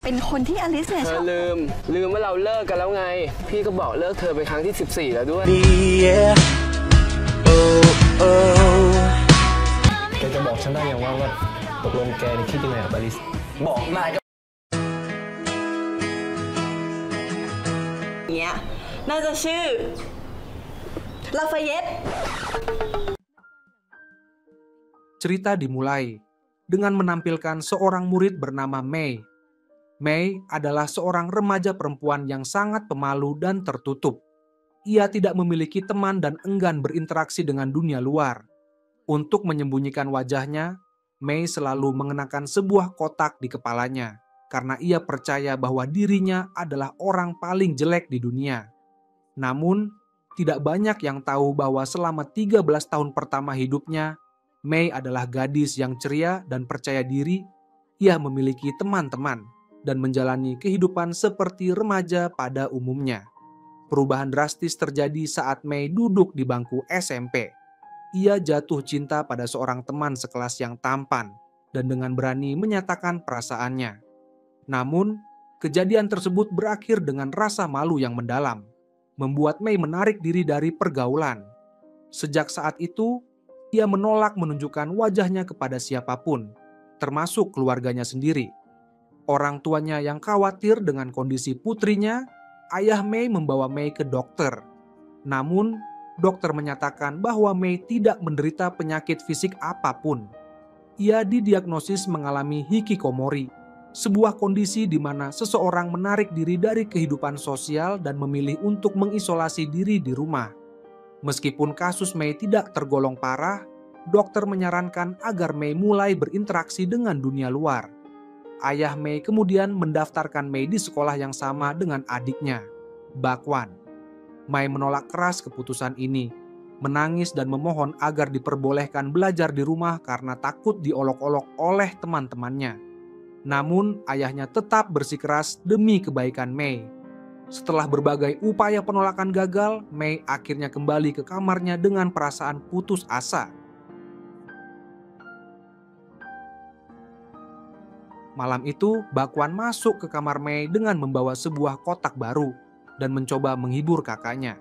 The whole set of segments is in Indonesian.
เป็นคนที่อลิสเนี่ย เธ ช อ อบ ลืมว่าเราเลิกกันแล้วไงพี่ก็บอกเลิกเธอเป็นครั้งที่14แล้วด้วย แกจะบอกฉันได้ยังว่าตกลงแกนี่คิดยังไงกับอลิสบอกนายก็ เงี้ยน่าจะชื่อลาฟาเยต Cerita dimulai dengan menampilkan seorang murid bernama Mei. Mei adalah seorang remaja perempuan yang sangat pemalu dan tertutup. Ia tidak memiliki teman dan enggan berinteraksi dengan dunia luar. Untuk menyembunyikan wajahnya, Mei selalu mengenakan sebuah kotak di kepalanya karena ia percaya bahwa dirinya adalah orang paling jelek di dunia. Namun, tidak banyak yang tahu bahwa selama 13 tahun pertama hidupnya, Mei adalah gadis yang ceria dan percaya diri. Ia memiliki teman-teman dan menjalani kehidupan seperti remaja pada umumnya. Perubahan drastis terjadi saat Mei duduk di bangku SMP. Ia jatuh cinta pada seorang teman sekelas yang tampan dan dengan berani menyatakan perasaannya. Namun, kejadian tersebut berakhir dengan rasa malu yang mendalam, membuat Mei menarik diri dari pergaulan. Sejak saat itu, ia menolak menunjukkan wajahnya kepada siapapun, termasuk keluarganya sendiri. Orang tuanya yang khawatir dengan kondisi putrinya, ayah Mei membawa Mei ke dokter. Namun, dokter menyatakan bahwa Mei tidak menderita penyakit fisik apapun. Ia didiagnosis mengalami hikikomori, sebuah kondisi di mana seseorang menarik diri dari kehidupan sosial dan memilih untuk mengisolasi diri di rumah. Meskipun kasus Mei tidak tergolong parah, dokter menyarankan agar Mei mulai berinteraksi dengan dunia luar. Ayah Mei kemudian mendaftarkan Mei di sekolah yang sama dengan adiknya, Bakwan. Mei menolak keras keputusan ini, menangis dan memohon agar diperbolehkan belajar di rumah karena takut diolok-olok oleh teman-temannya. Namun, ayahnya tetap bersikeras demi kebaikan Mei. Setelah berbagai upaya penolakan gagal, Mei akhirnya kembali ke kamarnya dengan perasaan putus asa. Malam itu, Bakwan masuk ke kamar Mei dengan membawa sebuah kotak baru dan mencoba menghibur kakaknya.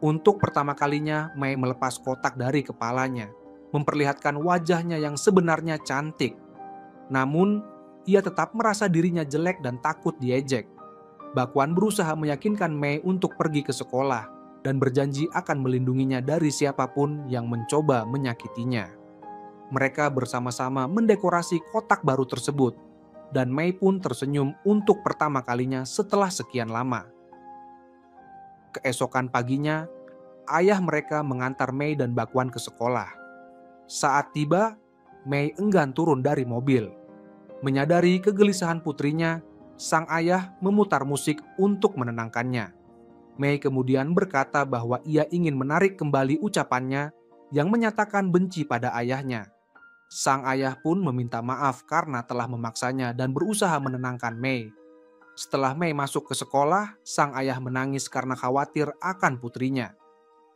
Untuk pertama kalinya, Mei melepas kotak dari kepalanya, memperlihatkan wajahnya yang sebenarnya cantik. Namun, ia tetap merasa dirinya jelek dan takut diejek. Bakwan berusaha meyakinkan Mei untuk pergi ke sekolah dan berjanji akan melindunginya dari siapapun yang mencoba menyakitinya. Mereka bersama-sama mendekorasi kotak baru tersebut, dan Mei pun tersenyum untuk pertama kalinya setelah sekian lama. Keesokan paginya, ayah mereka mengantar Mei dan Bakwan ke sekolah. Saat tiba, Mei enggan turun dari mobil. Menyadari kegelisahan putrinya, sang ayah memutar musik untuk menenangkannya. Mei kemudian berkata bahwa ia ingin menarik kembali ucapannya yang menyatakan benci pada ayahnya. Sang ayah pun meminta maaf karena telah memaksanya dan berusaha menenangkan Mei. Setelah Mei masuk ke sekolah, sang ayah menangis karena khawatir akan putrinya.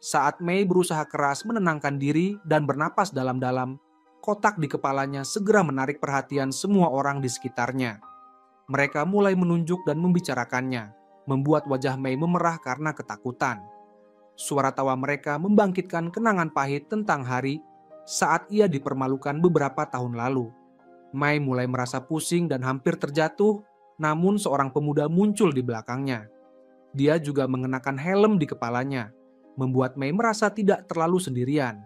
Saat Mei berusaha keras menenangkan diri dan bernapas dalam-dalam, kotak di kepalanya segera menarik perhatian semua orang di sekitarnya. Mereka mulai menunjuk dan membicarakannya, membuat wajah Mei memerah karena ketakutan. Suara tawa mereka membangkitkan kenangan pahit tentang hari saat ia dipermalukan beberapa tahun lalu. Mei mulai merasa pusing dan hampir terjatuh, namun seorang pemuda muncul di belakangnya. Dia juga mengenakan helm di kepalanya, membuat Mei merasa tidak terlalu sendirian.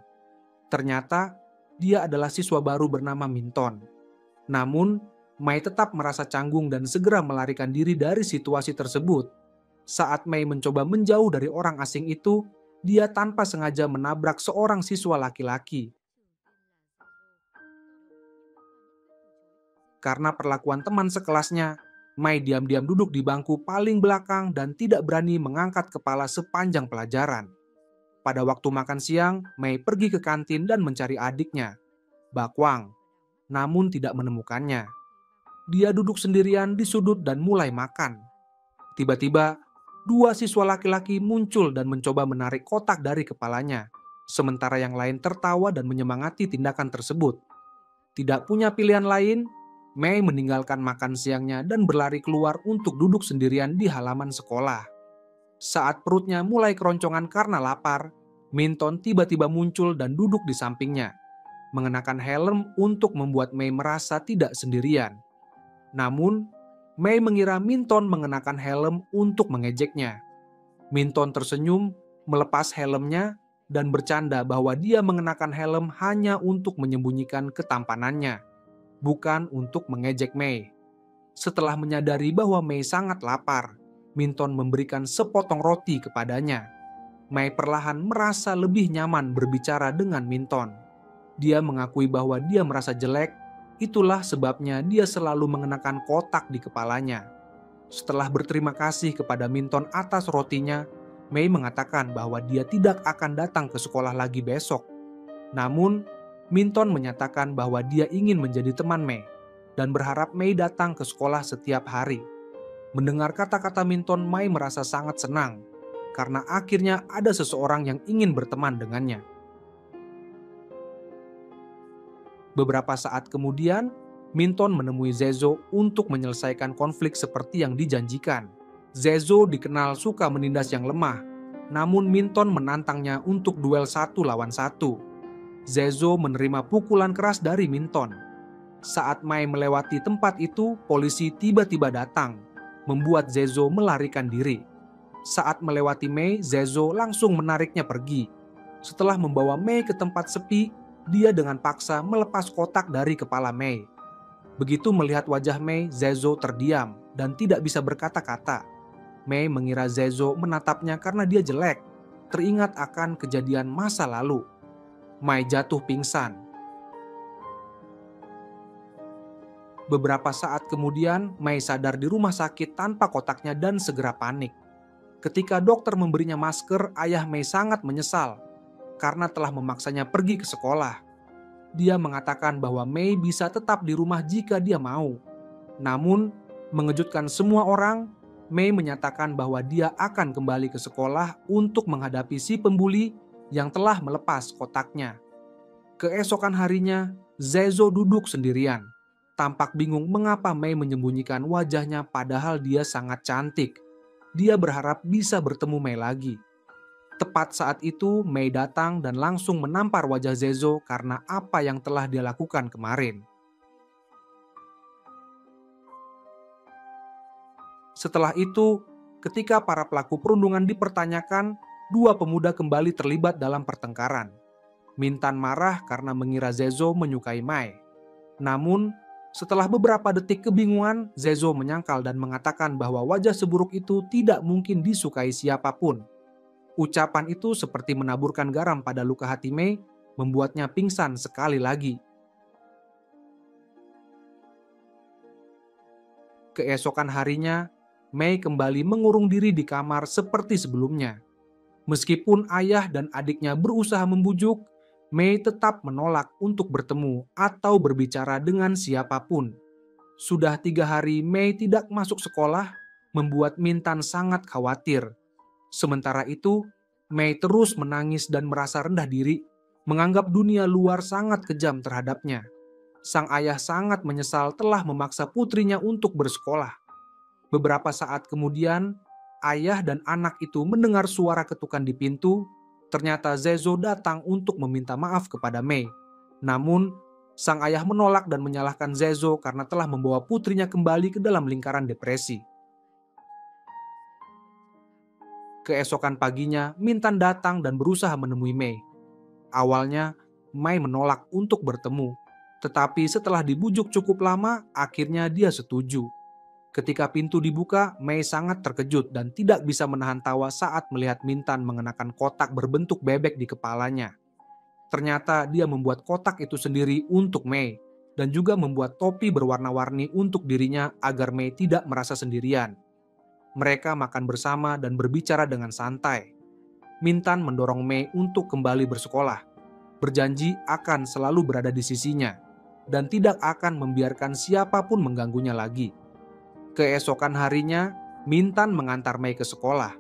Ternyata, dia adalah siswa baru bernama Minton. Namun, Mei tetap merasa canggung dan segera melarikan diri dari situasi tersebut. Saat Mei mencoba menjauh dari orang asing itu, dia tanpa sengaja menabrak seorang siswa laki-laki. Karena perlakuan teman sekelasnya, Mei diam-diam duduk di bangku paling belakang dan tidak berani mengangkat kepala sepanjang pelajaran. Pada waktu makan siang, Mei pergi ke kantin dan mencari adiknya, Bakwang, namun tidak menemukannya. Dia duduk sendirian di sudut dan mulai makan. Tiba-tiba, dua siswa laki-laki muncul dan mencoba menarik kotak dari kepalanya, sementara yang lain tertawa dan menyemangati tindakan tersebut. Tidak punya pilihan lain, Mei meninggalkan makan siangnya dan berlari keluar untuk duduk sendirian di halaman sekolah. Saat perutnya mulai keroncongan karena lapar, Minton tiba-tiba muncul dan duduk di sampingnya, mengenakan helm untuk membuat Mei merasa tidak sendirian. Namun, Mei mengira Minton mengenakan helm untuk mengejeknya. Minton tersenyum, melepas helmnya, dan bercanda bahwa dia mengenakan helm hanya untuk menyembunyikan ketampanannya, bukan untuk mengejek Mei. Setelah menyadari bahwa Mei sangat lapar, Minton memberikan sepotong roti kepadanya. Mei perlahan merasa lebih nyaman berbicara dengan Minton. Dia mengakui bahwa dia merasa jelek, itulah sebabnya dia selalu mengenakan kotak di kepalanya. Setelah berterima kasih kepada Minton atas rotinya, Mei mengatakan bahwa dia tidak akan datang ke sekolah lagi besok. Namun, Minton menyatakan bahwa dia ingin menjadi teman Mei dan berharap Mei datang ke sekolah setiap hari. Mendengar kata-kata Minton, Mei merasa sangat senang karena akhirnya ada seseorang yang ingin berteman dengannya. Beberapa saat kemudian, Minton menemui Zezo untuk menyelesaikan konflik seperti yang dijanjikan. Zezo dikenal suka menindas yang lemah, namun Minton menantangnya untuk duel 1 lawan 1. Zezo menerima pukulan keras dari Minton. Saat Mei melewati tempat itu, polisi tiba-tiba datang, membuat Zezo melarikan diri. Saat melewati Mei, Zezo langsung menariknya pergi. Setelah membawa Mei ke tempat sepi, dia dengan paksa melepas kotak dari kepala Mei. Begitu melihat wajah Mei, Zezo terdiam dan tidak bisa berkata-kata. Mei mengira Zezo menatapnya karena dia jelek, teringat akan kejadian masa lalu. Mei jatuh pingsan. Beberapa saat kemudian, Mei sadar di rumah sakit tanpa kotaknya dan segera panik. Ketika dokter memberinya masker, ayah Mei sangat menyesal karena telah memaksanya pergi ke sekolah. Dia mengatakan bahwa Mei bisa tetap di rumah jika dia mau. Namun, mengejutkan semua orang, Mei menyatakan bahwa dia akan kembali ke sekolah untuk menghadapi si pembuli yang telah melepas kotaknya. Keesokan harinya, Zezo duduk sendirian, tampak bingung mengapa Mei menyembunyikan wajahnya padahal dia sangat cantik. Dia berharap bisa bertemu Mei lagi. Tepat saat itu, Mei datang dan langsung menampar wajah Zezo karena apa yang telah dia lakukan kemarin. Setelah itu, ketika para pelaku perundungan dipertanyakan, dua pemuda kembali terlibat dalam pertengkaran. Mintan marah karena mengira Zezo menyukai Mei. Namun, setelah beberapa detik kebingungan, Zezo menyangkal dan mengatakan bahwa wajah seburuk itu tidak mungkin disukai siapapun. Ucapan itu seperti menaburkan garam pada luka hati Mei, membuatnya pingsan sekali lagi. Keesokan harinya, Mei kembali mengurung diri di kamar seperti sebelumnya. Meskipun ayah dan adiknya berusaha membujuk, Mei tetap menolak untuk bertemu atau berbicara dengan siapapun. Sudah 3 hari Mei tidak masuk sekolah, membuat Mintan sangat khawatir. Sementara itu, Mei terus menangis dan merasa rendah diri, menganggap dunia luar sangat kejam terhadapnya. Sang ayah sangat menyesal telah memaksa putrinya untuk bersekolah. Beberapa saat kemudian, ayah dan anak itu mendengar suara ketukan di pintu. Ternyata Zezo datang untuk meminta maaf kepada Mei. Namun, sang ayah menolak dan menyalahkan Zezo karena telah membawa putrinya kembali ke dalam lingkaran depresi. Keesokan paginya, Mintan datang dan berusaha menemui Mei. Awalnya, Mei menolak untuk bertemu. Tetapi setelah dibujuk cukup lama, akhirnya dia setuju. Ketika pintu dibuka, Mei sangat terkejut dan tidak bisa menahan tawa saat melihat Mintan mengenakan kotak berbentuk bebek di kepalanya. Ternyata dia membuat kotak itu sendiri untuk Mei dan juga membuat topi berwarna-warni untuk dirinya agar Mei tidak merasa sendirian. Mereka makan bersama dan berbicara dengan santai. Mintan mendorong Mei untuk kembali bersekolah, berjanji akan selalu berada di sisinya dan tidak akan membiarkan siapapun mengganggunya lagi. Keesokan harinya, Mintan mengantar Mei ke sekolah.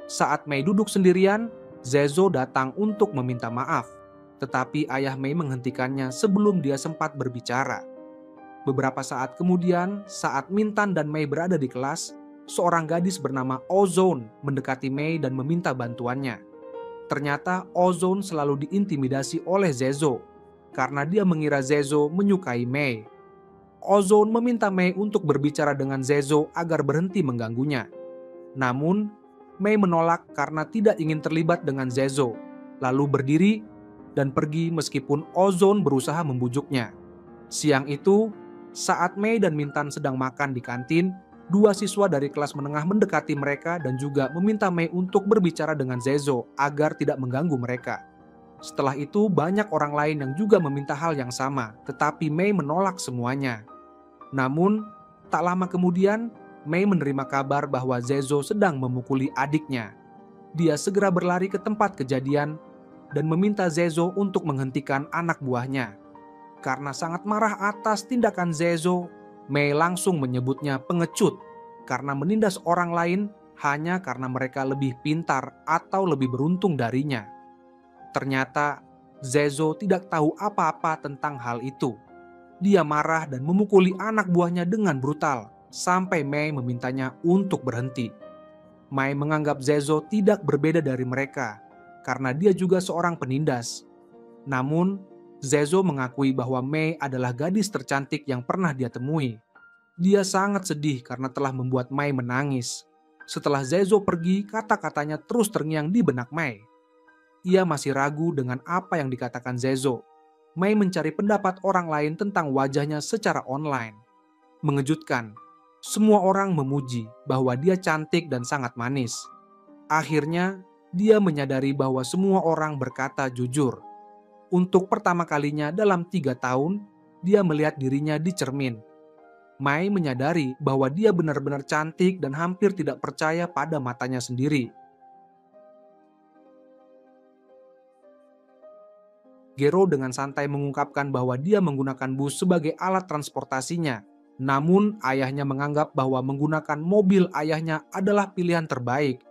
Saat Mei duduk sendirian, Zezo datang untuk meminta maaf, tetapi ayah Mei menghentikannya sebelum dia sempat berbicara. Beberapa saat kemudian, saat Mintan dan Mei berada di kelas, seorang gadis bernama Ozone mendekati Mei dan meminta bantuannya. Ternyata Ozone selalu diintimidasi oleh Zezo karena dia mengira Zezo menyukai Mei. Ozone meminta Mei untuk berbicara dengan Zezo agar berhenti mengganggunya. Namun, Mei menolak karena tidak ingin terlibat dengan Zezo, lalu berdiri dan pergi meskipun Ozone berusaha membujuknya. Siang itu, saat Mei dan Mintan sedang makan di kantin, dua siswa dari kelas menengah mendekati mereka dan juga meminta Mei untuk berbicara dengan Zezo agar tidak mengganggu mereka. Setelah itu, banyak orang lain yang juga meminta hal yang sama, tetapi Mei menolak semuanya. Namun, tak lama kemudian, Mei menerima kabar bahwa Zezo sedang memukuli adiknya. Dia segera berlari ke tempat kejadian dan meminta Zezo untuk menghentikan anak buahnya. Karena sangat marah atas tindakan Zezo, Mei langsung menyebutnya pengecut karena menindas orang lain hanya karena mereka lebih pintar atau lebih beruntung darinya. Ternyata Zezo tidak tahu apa-apa tentang hal itu. Dia marah dan memukuli anak buahnya dengan brutal sampai Mei memintanya untuk berhenti. Mei menganggap Zezo tidak berbeda dari mereka karena dia juga seorang penindas. Namun, Zezo mengakui bahwa Mei adalah gadis tercantik yang pernah dia temui. Dia sangat sedih karena telah membuat Mei menangis. Setelah Zezo pergi, kata-katanya terus terngiang di benak Mei. Ia masih ragu dengan apa yang dikatakan Zezo. Mei mencari pendapat orang lain tentang wajahnya secara online. Mengejutkan, semua orang memuji bahwa dia cantik dan sangat manis. Akhirnya, dia menyadari bahwa semua orang berkata jujur. Untuk pertama kalinya dalam 3 tahun, dia melihat dirinya di cermin. Mei menyadari bahwa dia benar-benar cantik dan hampir tidak percaya pada matanya sendiri. Gero dengan santai mengungkapkan bahwa dia menggunakan bus sebagai alat transportasinya. Namun ayahnya menganggap bahwa menggunakan mobil ayahnya adalah pilihan terbaik.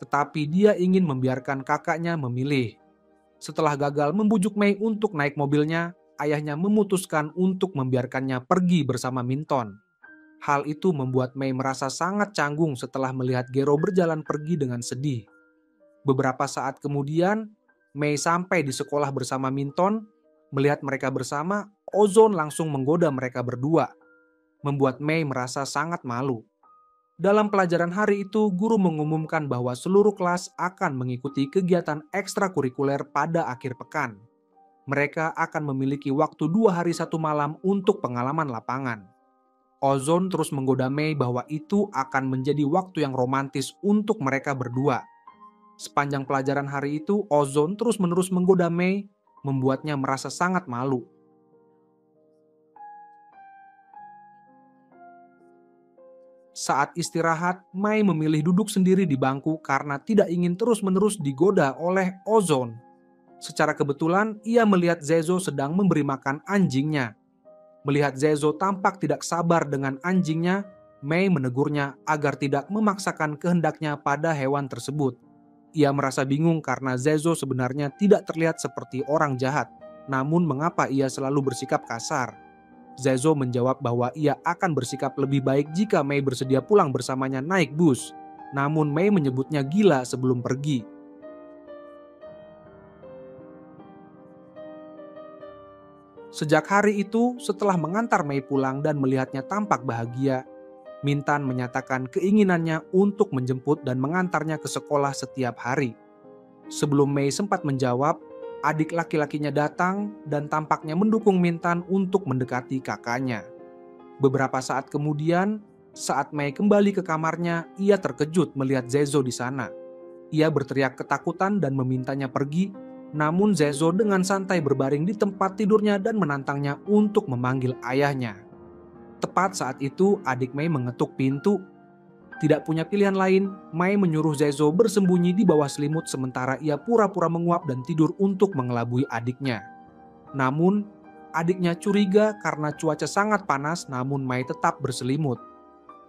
Tetapi dia ingin membiarkan kakaknya memilih. Setelah gagal membujuk Mei untuk naik mobilnya, ayahnya memutuskan untuk membiarkannya pergi bersama Minton. Hal itu membuat Mei merasa sangat canggung setelah melihat Gero berjalan pergi dengan sedih. Beberapa saat kemudian, Mei sampai di sekolah bersama Minton. Melihat mereka bersama, Ozone langsung menggoda mereka berdua, membuat Mei merasa sangat malu. Dalam pelajaran hari itu, guru mengumumkan bahwa seluruh kelas akan mengikuti kegiatan ekstrakurikuler pada akhir pekan. Mereka akan memiliki waktu 2 hari 1 malam untuk pengalaman lapangan. Ozone terus menggoda Mei bahwa itu akan menjadi waktu yang romantis untuk mereka berdua. Sepanjang pelajaran hari itu, Ozone terus-menerus menggoda Mei, membuatnya merasa sangat malu. Saat istirahat, Mei memilih duduk sendiri di bangku karena tidak ingin terus-menerus digoda oleh Ozone. Secara kebetulan, ia melihat Zezo sedang memberi makan anjingnya. Melihat Zezo tampak tidak sabar dengan anjingnya, Mei menegurnya agar tidak memaksakan kehendaknya pada hewan tersebut. Ia merasa bingung karena Zezo sebenarnya tidak terlihat seperti orang jahat. Namun mengapa ia selalu bersikap kasar? Zezo menjawab bahwa ia akan bersikap lebih baik jika Mei bersedia pulang bersamanya naik bus. Namun Mei menyebutnya gila sebelum pergi. Sejak hari itu, setelah mengantar Mei pulang dan melihatnya tampak bahagia, Mintan menyatakan keinginannya untuk menjemput dan mengantarnya ke sekolah setiap hari. Sebelum Mei sempat menjawab, adik laki-lakinya datang dan tampaknya mendukung Mintan untuk mendekati kakaknya. Beberapa saat kemudian, saat Mei kembali ke kamarnya, ia terkejut melihat Zezo di sana. Ia berteriak ketakutan dan memintanya pergi, namun Zezo dengan santai berbaring di tempat tidurnya dan menantangnya untuk memanggil ayahnya. Tepat saat itu, adik Mei mengetuk pintu. Tidak punya pilihan lain, Mei menyuruh Zezo bersembunyi di bawah selimut sementara ia pura-pura menguap dan tidur untuk mengelabui adiknya. Namun, adiknya curiga karena cuaca sangat panas namun Mei tetap berselimut.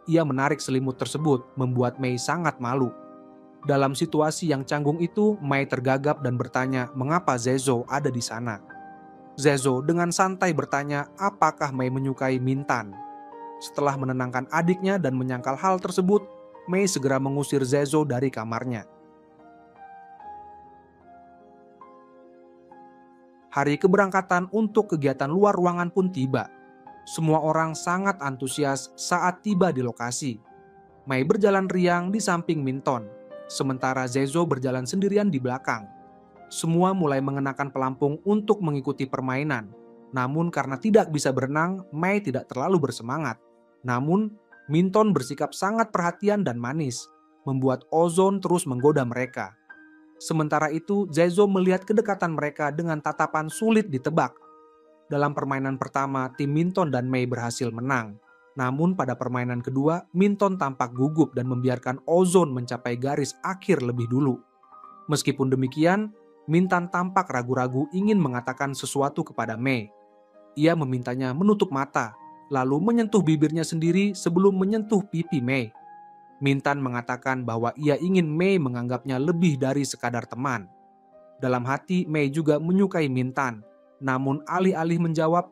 Ia menarik selimut tersebut, membuat Mei sangat malu. Dalam situasi yang canggung itu, Mei tergagap dan bertanya mengapa Zezo ada di sana. Zezo dengan santai bertanya apakah Mei menyukai Mintan. Setelah menenangkan adiknya dan menyangkal hal tersebut, Mei segera mengusir Zezo dari kamarnya. Hari keberangkatan untuk kegiatan luar ruangan pun tiba. Semua orang sangat antusias saat tiba di lokasi. Mei berjalan riang di samping Minton, sementara Zezo berjalan sendirian di belakang. Semua mulai mengenakan pelampung untuk mengikuti permainan. Namun karena tidak bisa berenang, Mei tidak terlalu bersemangat. Namun, Minton bersikap sangat perhatian dan manis, membuat Ozon terus menggoda mereka. Sementara itu, Zezo melihat kedekatan mereka dengan tatapan sulit ditebak. Dalam permainan pertama, tim Minton dan Mei berhasil menang. Namun pada permainan kedua, Minton tampak gugup dan membiarkan Ozon mencapai garis akhir lebih dulu. Meskipun demikian, Mintan tampak ragu-ragu ingin mengatakan sesuatu kepada Mei. Ia memintanya menutup mata, lalu menyentuh bibirnya sendiri sebelum menyentuh pipi Mei. Mintan mengatakan bahwa ia ingin Mei menganggapnya lebih dari sekadar teman. Dalam hati, Mei juga menyukai Mintan. Namun alih-alih menjawab,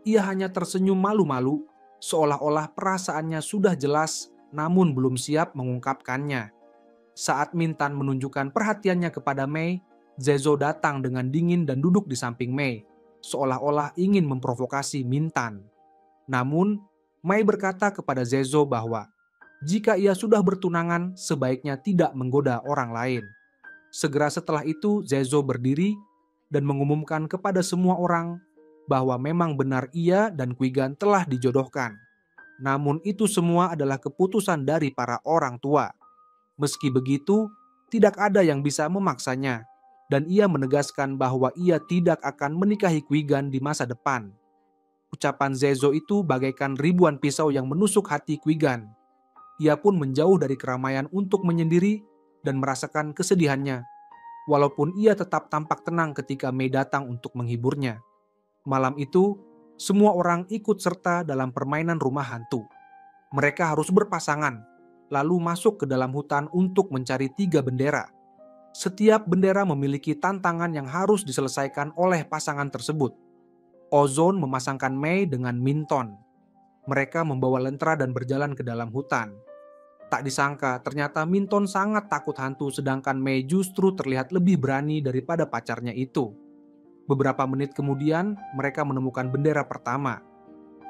ia hanya tersenyum malu-malu, seolah-olah perasaannya sudah jelas namun belum siap mengungkapkannya. Saat Mintan menunjukkan perhatiannya kepada Mei, Zezo datang dengan dingin dan duduk di samping Mei, seolah-olah ingin memprovokasi Mintan. Namun, Mei berkata kepada Zezo bahwa jika ia sudah bertunangan, sebaiknya tidak menggoda orang lain. Segera setelah itu, Zezo berdiri dan mengumumkan kepada semua orang bahwa memang benar ia dan Quigan telah dijodohkan. Namun itu semua adalah keputusan dari para orang tua. Meski begitu, tidak ada yang bisa memaksanya, dan ia menegaskan bahwa ia tidak akan menikahi Quigan di masa depan. Ucapan Zezo itu bagaikan ribuan pisau yang menusuk hati Quigan. Ia pun menjauh dari keramaian untuk menyendiri dan merasakan kesedihannya, walaupun ia tetap tampak tenang ketika Mei datang untuk menghiburnya. Malam itu, semua orang ikut serta dalam permainan rumah hantu. Mereka harus berpasangan, lalu masuk ke dalam hutan untuk mencari 3 bendera. Setiap bendera memiliki tantangan yang harus diselesaikan oleh pasangan tersebut. Ozon memasangkan Mei dengan Minton. Mereka membawa lentera dan berjalan ke dalam hutan. Tak disangka, ternyata Minton sangat takut hantu sedangkan Mei justru terlihat lebih berani daripada pacarnya itu. Beberapa menit kemudian, mereka menemukan bendera pertama.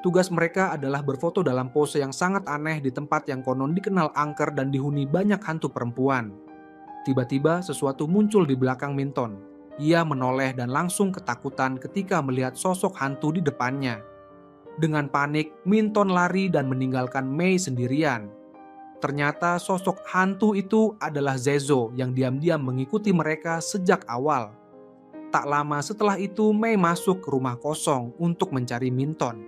Tugas mereka adalah berfoto dalam pose yang sangat aneh di tempat yang konon dikenal angker dan dihuni banyak hantu perempuan. Tiba-tiba sesuatu muncul di belakang Minton. Ia menoleh dan langsung ketakutan ketika melihat sosok hantu di depannya. Dengan panik, Minton lari dan meninggalkan Mei sendirian. Ternyata sosok hantu itu adalah Zezo yang diam-diam mengikuti mereka sejak awal. Tak lama setelah itu, Mei masuk ke rumah kosong untuk mencari Minton.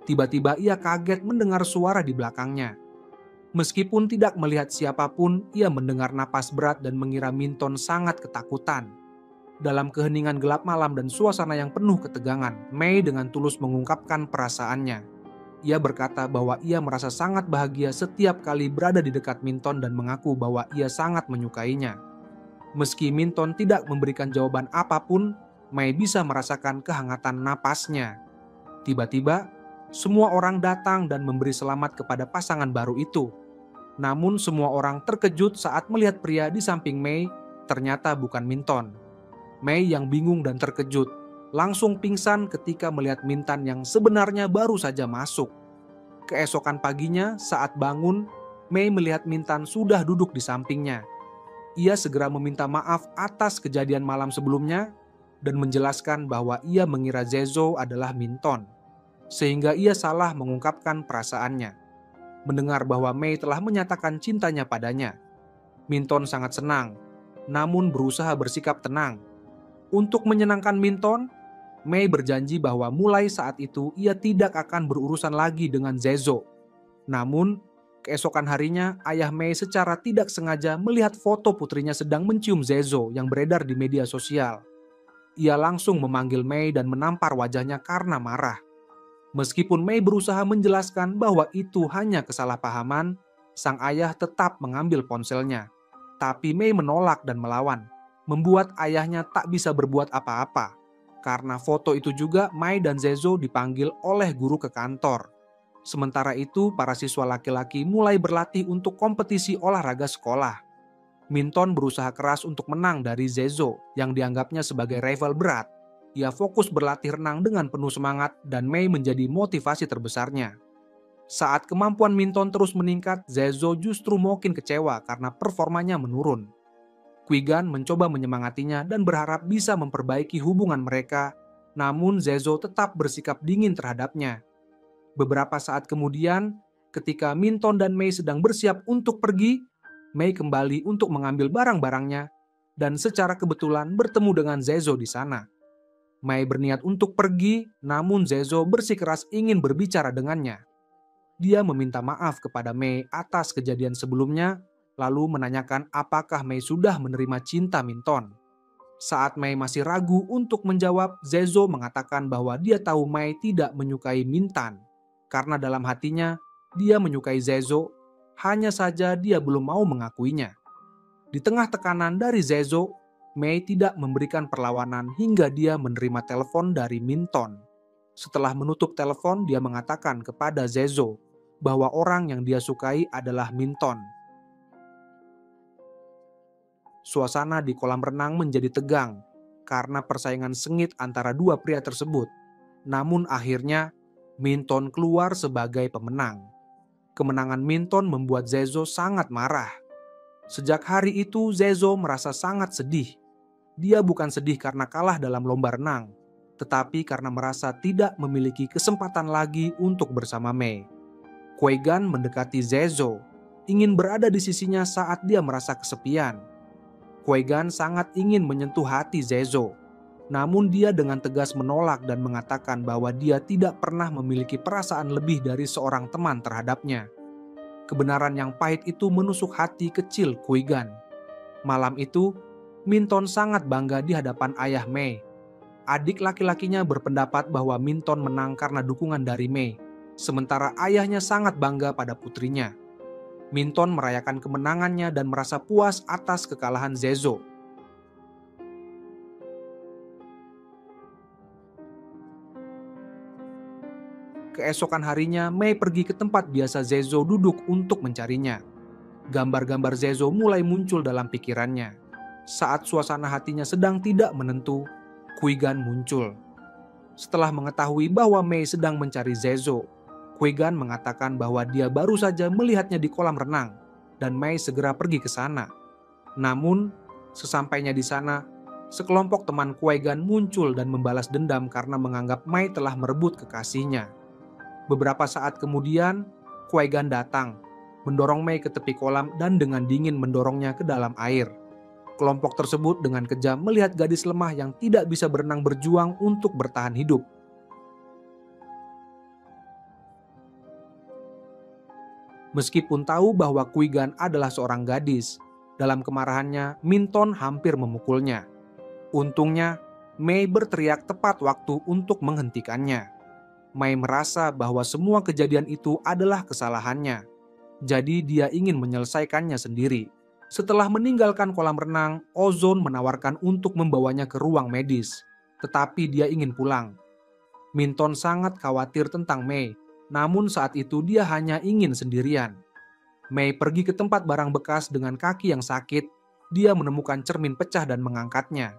Tiba-tiba ia kaget mendengar suara di belakangnya. Meskipun tidak melihat siapapun, ia mendengar napas berat dan mengira Minton sangat ketakutan. Dalam keheningan gelap malam dan suasana yang penuh ketegangan, Mei dengan tulus mengungkapkan perasaannya. Ia berkata bahwa ia merasa sangat bahagia setiap kali berada di dekat Minton dan mengaku bahwa ia sangat menyukainya. Meski Minton tidak memberikan jawaban apapun, Mei bisa merasakan kehangatan napasnya. Tiba-tiba, semua orang datang dan memberi selamat kepada pasangan baru itu. Namun semua orang terkejut saat melihat pria di samping Mei ternyata bukan Minton. Mei yang bingung dan terkejut langsung pingsan ketika melihat Mintan yang sebenarnya baru saja masuk. Keesokan paginya saat bangun, Mei melihat Mintan sudah duduk di sampingnya. Ia segera meminta maaf atas kejadian malam sebelumnya dan menjelaskan bahwa ia mengira Zezo adalah Minton, sehingga ia salah mengungkapkan perasaannya. Mendengar bahwa Mei telah menyatakan cintanya padanya, Minton sangat senang, namun berusaha bersikap tenang. Untuk menyenangkan Minton, Mei berjanji bahwa mulai saat itu ia tidak akan berurusan lagi dengan Zezo. Namun, keesokan harinya ayah Mei secara tidak sengaja melihat foto putrinya sedang mencium Zezo yang beredar di media sosial. Ia langsung memanggil Mei dan menampar wajahnya karena marah. Meskipun Mei berusaha menjelaskan bahwa itu hanya kesalahpahaman, sang ayah tetap mengambil ponselnya. Tapi Mei menolak dan melawan, membuat ayahnya tak bisa berbuat apa-apa. Karena foto itu juga, Mei dan Zezo dipanggil oleh guru ke kantor. Sementara itu, para siswa laki-laki mulai berlatih untuk kompetisi olahraga sekolah. Minton berusaha keras untuk menang dari Zezo yang dianggapnya sebagai rival berat. Ia fokus berlatih renang dengan penuh semangat dan Mei menjadi motivasi terbesarnya. Saat kemampuan Minton terus meningkat, Zezo justru makin kecewa karena performanya menurun. Qui-Gon mencoba menyemangatinya dan berharap bisa memperbaiki hubungan mereka, namun Zezo tetap bersikap dingin terhadapnya. Beberapa saat kemudian, ketika Minton dan Mei sedang bersiap untuk pergi, Mei kembali untuk mengambil barang-barangnya dan secara kebetulan bertemu dengan Zezo di sana. Mei berniat untuk pergi, namun Zezo bersikeras ingin berbicara dengannya. Dia meminta maaf kepada Mei atas kejadian sebelumnya, lalu menanyakan apakah Mei sudah menerima cinta Minton. Saat Mei masih ragu untuk menjawab, Zezo mengatakan bahwa dia tahu Mei tidak menyukai Minton. Karena dalam hatinya, dia menyukai Zezo, hanya saja dia belum mau mengakuinya. Di tengah tekanan dari Zezo, Mei tidak memberikan perlawanan hingga dia menerima telepon dari Minton. Setelah menutup telepon, dia mengatakan kepada Zezo bahwa orang yang dia sukai adalah Minton. Suasana di kolam renang menjadi tegang karena persaingan sengit antara dua pria tersebut. Namun akhirnya, Minton keluar sebagai pemenang. Kemenangan Minton membuat Zezo sangat marah. Sejak hari itu, Zezo merasa sangat sedih. Dia bukan sedih karena kalah dalam lomba renang, tetapi karena merasa tidak memiliki kesempatan lagi untuk bersama Mei. Qui-Gon mendekati Zezo, ingin berada di sisinya saat dia merasa kesepian. Qui-Gon sangat ingin menyentuh hati Zezo. Namun dia dengan tegas menolak dan mengatakan bahwa dia tidak pernah memiliki perasaan lebih dari seorang teman terhadapnya. Kebenaran yang pahit itu menusuk hati kecil Qui-Gon. Malam itu, Minton sangat bangga di hadapan ayah Mei. Adik laki-lakinya berpendapat bahwa Minton menang karena dukungan dari Mei, sementara ayahnya sangat bangga pada putrinya. Minton merayakan kemenangannya dan merasa puas atas kekalahan Zezo. Keesokan harinya, Mei pergi ke tempat biasa Zezo duduk untuk mencarinya. Gambar-gambar Zezo mulai muncul dalam pikirannya. Saat suasana hatinya sedang tidak menentu, Qui-Gon muncul. Setelah mengetahui bahwa Mei sedang mencari Zezo, Qui-Gon mengatakan bahwa dia baru saja melihatnya di kolam renang dan Mei segera pergi ke sana. Namun, sesampainya di sana, sekelompok teman Qui-Gon muncul dan membalas dendam karena menganggap Mei telah merebut kekasihnya. Beberapa saat kemudian, Qui-Gon datang, mendorong Mei ke tepi kolam dan dengan dingin mendorongnya ke dalam air. Kelompok tersebut dengan kejam melihat gadis lemah yang tidak bisa berenang berjuang untuk bertahan hidup. Meskipun tahu bahwa Qui-Gon adalah seorang gadis, dalam kemarahannya Minton hampir memukulnya. Untungnya, Mei berteriak tepat waktu untuk menghentikannya. Mei merasa bahwa semua kejadian itu adalah kesalahannya. Jadi dia ingin menyelesaikannya sendiri. Setelah meninggalkan kolam renang, Ozone menawarkan untuk membawanya ke ruang medis. Tetapi dia ingin pulang. Minton sangat khawatir tentang Mei. Namun saat itu dia hanya ingin sendirian. Mei pergi ke tempat barang bekas dengan kaki yang sakit. Dia menemukan cermin pecah dan mengangkatnya.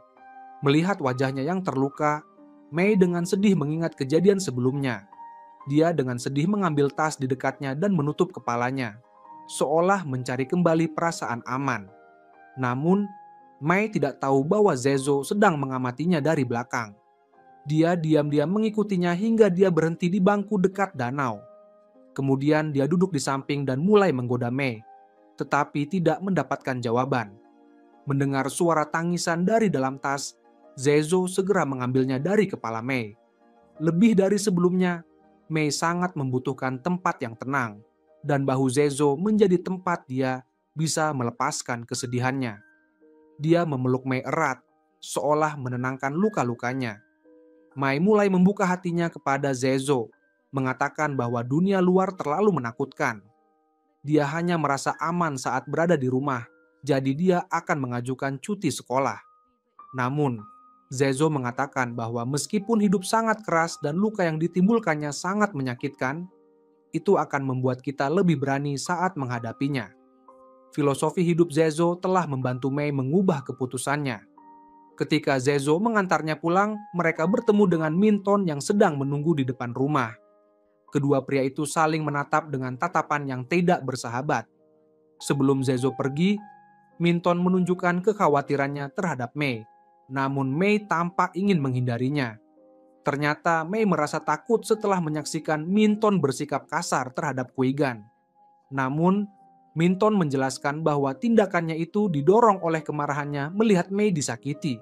Melihat wajahnya yang terluka, Mei dengan sedih mengingat kejadian sebelumnya. Dia dengan sedih mengambil tas di dekatnya dan menutup kepalanya, seolah mencari kembali perasaan aman. Namun, Mei tidak tahu bahwa Zezo sedang mengamatinya dari belakang. Dia diam-diam mengikutinya hingga dia berhenti di bangku dekat danau. Kemudian dia duduk di samping dan mulai menggoda Mei, tetapi tidak mendapatkan jawaban. Mendengar suara tangisan dari dalam tas, Zezo segera mengambilnya dari kepala Mei. Lebih dari sebelumnya, Mei sangat membutuhkan tempat yang tenang, dan bahu Zezo menjadi tempat dia bisa melepaskan kesedihannya. Dia memeluk Mei erat, seolah menenangkan luka-lukanya. Mei mulai membuka hatinya kepada Zezo, mengatakan bahwa dunia luar terlalu menakutkan. Dia hanya merasa aman saat berada di rumah, jadi dia akan mengajukan cuti sekolah. Namun, Zezo mengatakan bahwa meskipun hidup sangat keras dan luka yang ditimbulkannya sangat menyakitkan, itu akan membuat kita lebih berani saat menghadapinya. Filosofi hidup Zezo telah membantu Mei mengubah keputusannya. Ketika Zezo mengantarnya pulang, mereka bertemu dengan Minton yang sedang menunggu di depan rumah. Kedua pria itu saling menatap dengan tatapan yang tidak bersahabat. Sebelum Zezo pergi, Minton menunjukkan kekhawatirannya terhadap Mei. Namun Mei tampak ingin menghindarinya. Ternyata Mei merasa takut setelah menyaksikan Minton bersikap kasar terhadap Kwigan. Namun, Minton menjelaskan bahwa tindakannya itu didorong oleh kemarahannya melihat Mei disakiti.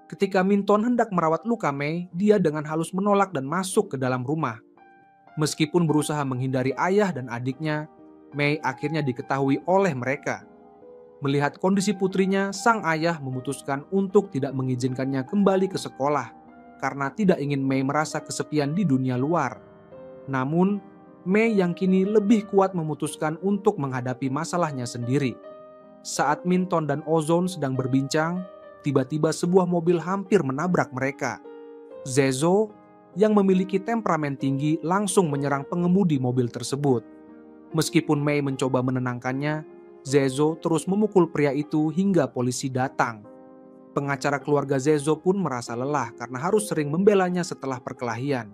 Ketika Minton hendak merawat luka Mei, dia dengan halus menolak dan masuk ke dalam rumah. Meskipun berusaha menghindari ayah dan adiknya, Mei akhirnya diketahui oleh mereka. Melihat kondisi putrinya, sang ayah memutuskan untuk tidak mengizinkannya kembali ke sekolah karena tidak ingin Mei merasa kesepian di dunia luar. Namun, Mei yang kini lebih kuat memutuskan untuk menghadapi masalahnya sendiri. Saat Minton dan Ozone sedang berbincang, tiba-tiba sebuah mobil hampir menabrak mereka. Zezo yang memiliki temperamen tinggi langsung menyerang pengemudi mobil tersebut. Meskipun Mei mencoba menenangkannya, Zezo terus memukul pria itu hingga polisi datang. Pengacara keluarga Zezo pun merasa lelah karena harus sering membelanya setelah perkelahian.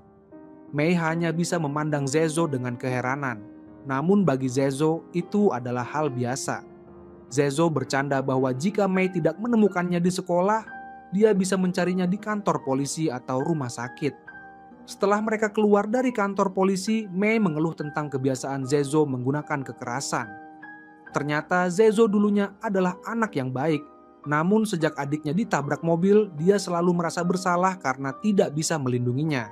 Mei hanya bisa memandang Zezo dengan keheranan, namun bagi Zezo itu adalah hal biasa. Zezo bercanda bahwa jika Mei tidak menemukannya di sekolah, dia bisa mencarinya di kantor polisi atau rumah sakit. Setelah mereka keluar dari kantor polisi, Mei mengeluh tentang kebiasaan Zezo menggunakan kekerasan. Ternyata Zezo dulunya adalah anak yang baik, namun sejak adiknya ditabrak mobil, dia selalu merasa bersalah karena tidak bisa melindunginya.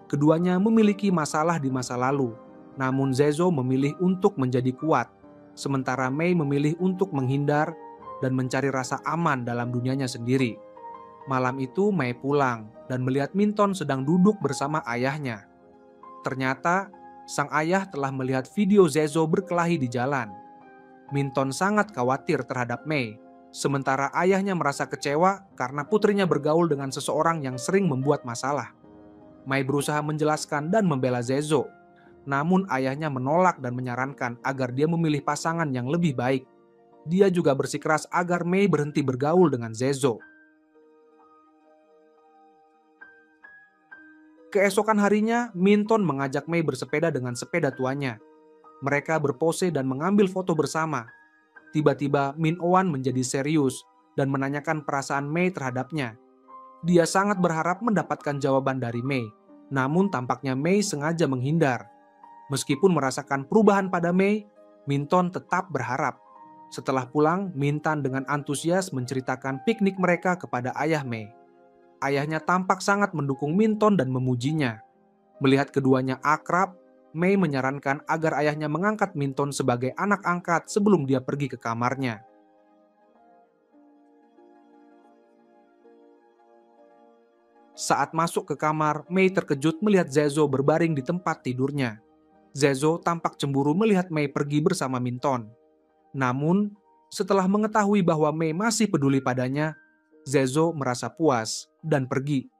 Keduanya memiliki masalah di masa lalu, namun Zezo memilih untuk menjadi kuat, sementara Mei memilih untuk menghindar dan mencari rasa aman dalam dunianya sendiri. Malam itu Mei pulang dan melihat Minton sedang duduk bersama ayahnya. Ternyata sang ayah telah melihat video Zezo berkelahi di jalan. Minton sangat khawatir terhadap Mei, sementara ayahnya merasa kecewa karena putrinya bergaul dengan seseorang yang sering membuat masalah. Mei berusaha menjelaskan dan membela Zezo, namun ayahnya menolak dan menyarankan agar dia memilih pasangan yang lebih baik. Dia juga bersikeras agar Mei berhenti bergaul dengan Zezo. Keesokan harinya, Minton mengajak Mei bersepeda dengan sepeda tuanya. Mereka berpose dan mengambil foto bersama. Tiba-tiba Min Oan menjadi serius dan menanyakan perasaan Mei terhadapnya. Dia sangat berharap mendapatkan jawaban dari Mei, namun tampaknya Mei sengaja menghindar. Meskipun merasakan perubahan pada Mei, Minton tetap berharap. Setelah pulang, Minton dengan antusias menceritakan piknik mereka kepada ayah Mei. Ayahnya tampak sangat mendukung Minton dan memujinya. Melihat keduanya akrab, Mei menyarankan agar ayahnya mengangkat Minton sebagai anak angkat sebelum dia pergi ke kamarnya. Saat masuk ke kamar, Mei terkejut melihat Zezo berbaring di tempat tidurnya. Zezo tampak cemburu melihat Mei pergi bersama Minton. Namun, setelah mengetahui bahwa Mei masih peduli padanya, Zezo merasa puas dan pergi.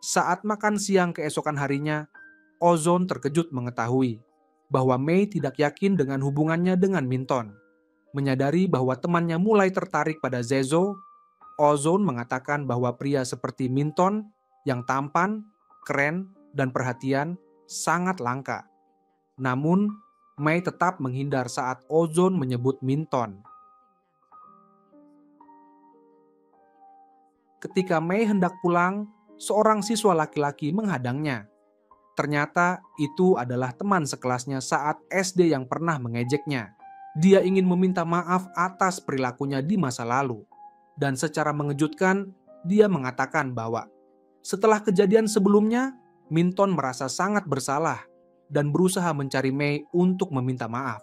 Saat makan siang keesokan harinya, Ozone terkejut mengetahui bahwa Mei tidak yakin dengan hubungannya dengan Minton. Menyadari bahwa temannya mulai tertarik pada Zezo, Ozone mengatakan bahwa pria seperti Minton yang tampan, keren, dan perhatian sangat langka. Namun, Mei tetap menghindar saat Ozone menyebut Minton. Ketika Mei hendak pulang, seorang siswa laki-laki menghadangnya. Ternyata itu adalah teman sekelasnya saat SD yang pernah mengejeknya. Dia ingin meminta maaf atas perilakunya di masa lalu. Dan secara mengejutkan, dia mengatakan bahwa setelah kejadian sebelumnya, Minton merasa sangat bersalah dan berusaha mencari Mei untuk meminta maaf.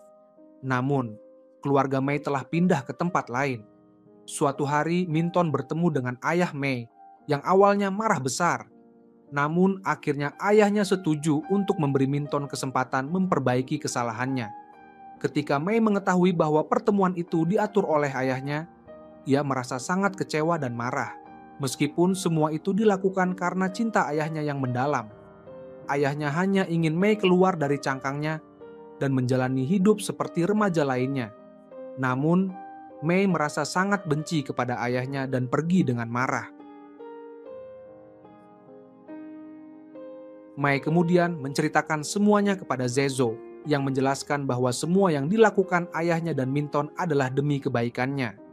Namun, keluarga Mei telah pindah ke tempat lain. Suatu hari, Minton bertemu dengan ayah Mei yang awalnya marah besar. Namun akhirnya ayahnya setuju untuk memberi Minton kesempatan memperbaiki kesalahannya. Ketika Mei mengetahui bahwa pertemuan itu diatur oleh ayahnya, Ia merasa sangat kecewa dan marah, meskipun semua itu dilakukan karena cinta ayahnya yang mendalam. Ayahnya hanya ingin Mei keluar dari cangkangnya dan menjalani hidup seperti remaja lainnya. Namun, Mei merasa sangat benci kepada ayahnya dan pergi dengan marah. Mei kemudian menceritakan semuanya kepada Zezo, yang menjelaskan bahwa semua yang dilakukan ayahnya dan Minton adalah demi kebaikannya.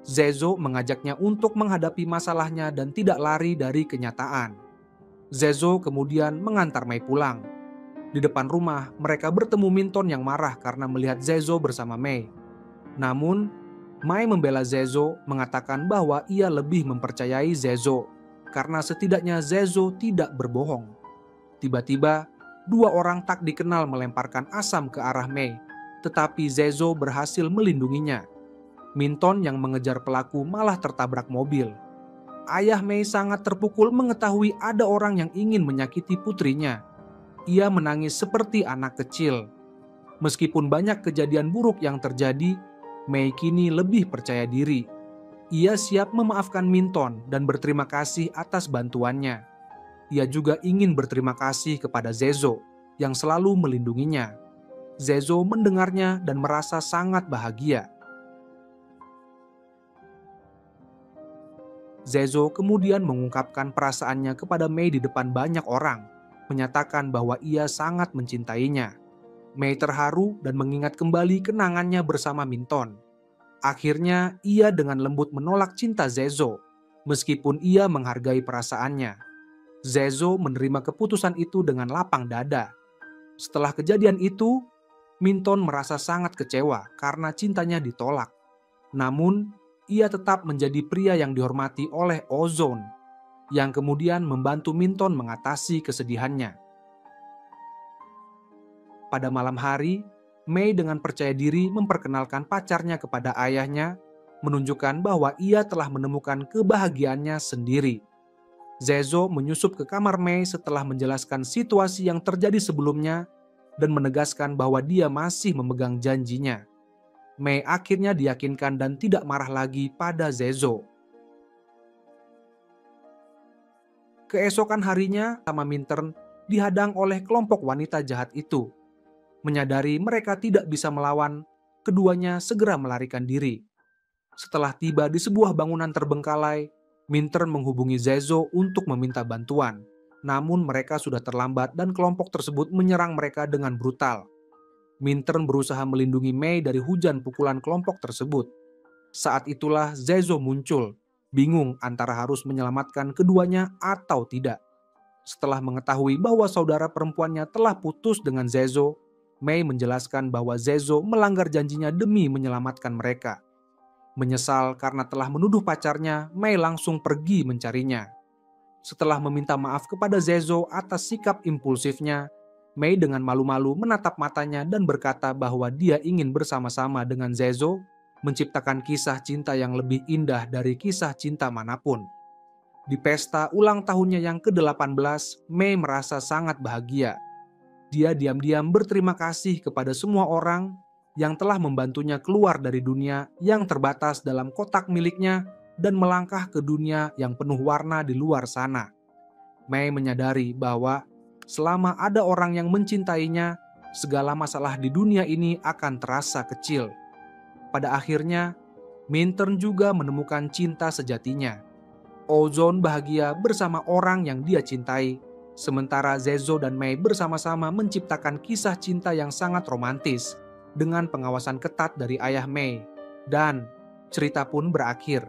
Zezo mengajaknya untuk menghadapi masalahnya dan tidak lari dari kenyataan. Zezo kemudian mengantar Mei pulang. Di depan rumah, mereka bertemu Minton yang marah karena melihat Zezo bersama Mei. Namun, Mei membela Zezo, mengatakan bahwa ia lebih mempercayai Zezo karena setidaknya Zezo tidak berbohong. Tiba-tiba, dua orang tak dikenal melemparkan asam ke arah Mei, tetapi Zezo berhasil melindunginya. Minton yang mengejar pelaku malah tertabrak mobil. Ayah Mei sangat terpukul mengetahui ada orang yang ingin menyakiti putrinya. Ia menangis seperti anak kecil. Meskipun banyak kejadian buruk yang terjadi, Mei kini lebih percaya diri. Ia siap memaafkan Minton dan berterima kasih atas bantuannya. Ia juga ingin berterima kasih kepada Zezo yang selalu melindunginya. Zezo mendengarnya dan merasa sangat bahagia. Zezo kemudian mengungkapkan perasaannya kepada Mei di depan banyak orang, menyatakan bahwa ia sangat mencintainya. Mei terharu dan mengingat kembali kenangannya bersama Minton. Akhirnya ia dengan lembut menolak cinta Zezo, meskipun ia menghargai perasaannya. Zezo menerima keputusan itu dengan lapang dada. Setelah kejadian itu, Minton merasa sangat kecewa karena cintanya ditolak. Namun, ia tetap menjadi pria yang dihormati oleh Ozone, yang kemudian membantu Minton mengatasi kesedihannya. Pada malam hari, Mei dengan percaya diri memperkenalkan pacarnya kepada ayahnya, menunjukkan bahwa ia telah menemukan kebahagiaannya sendiri. Zezo menyusup ke kamar Mei setelah menjelaskan situasi yang terjadi sebelumnya dan menegaskan bahwa dia masih memegang janjinya. Mei akhirnya diyakinkan dan tidak marah lagi pada Zezo. Keesokan harinya, sama Minton dihadang oleh kelompok wanita jahat itu. Menyadari mereka tidak bisa melawan, keduanya segera melarikan diri. Setelah tiba di sebuah bangunan terbengkalai, Minton menghubungi Zezo untuk meminta bantuan. Namun mereka sudah terlambat dan kelompok tersebut menyerang mereka dengan brutal. Minton berusaha melindungi Mei dari hujan pukulan kelompok tersebut. Saat itulah Zezo muncul, bingung antara harus menyelamatkan keduanya atau tidak. Setelah mengetahui bahwa saudara perempuannya telah putus dengan Zezo, Mei menjelaskan bahwa Zezo melanggar janjinya demi menyelamatkan mereka. Menyesal karena telah menuduh pacarnya, Mei langsung pergi mencarinya. Setelah meminta maaf kepada Zezo atas sikap impulsifnya, Mei dengan malu-malu menatap matanya dan berkata bahwa dia ingin bersama-sama dengan Zezo menciptakan kisah cinta yang lebih indah dari kisah cinta manapun. Di pesta ulang tahunnya yang ke-18, Mei merasa sangat bahagia. Dia diam-diam berterima kasih kepada semua orang yang telah membantunya keluar dari dunia yang terbatas dalam kotak miliknya dan melangkah ke dunia yang penuh warna di luar sana. Mei menyadari bahwa selama ada orang yang mencintainya, segala masalah di dunia ini akan terasa kecil. Pada akhirnya, Minton juga menemukan cinta sejatinya. Ozone bahagia bersama orang yang dia cintai, sementara Zezo dan Mei bersama-sama menciptakan kisah cinta yang sangat romantis dengan pengawasan ketat dari ayah Mei. Dan cerita pun berakhir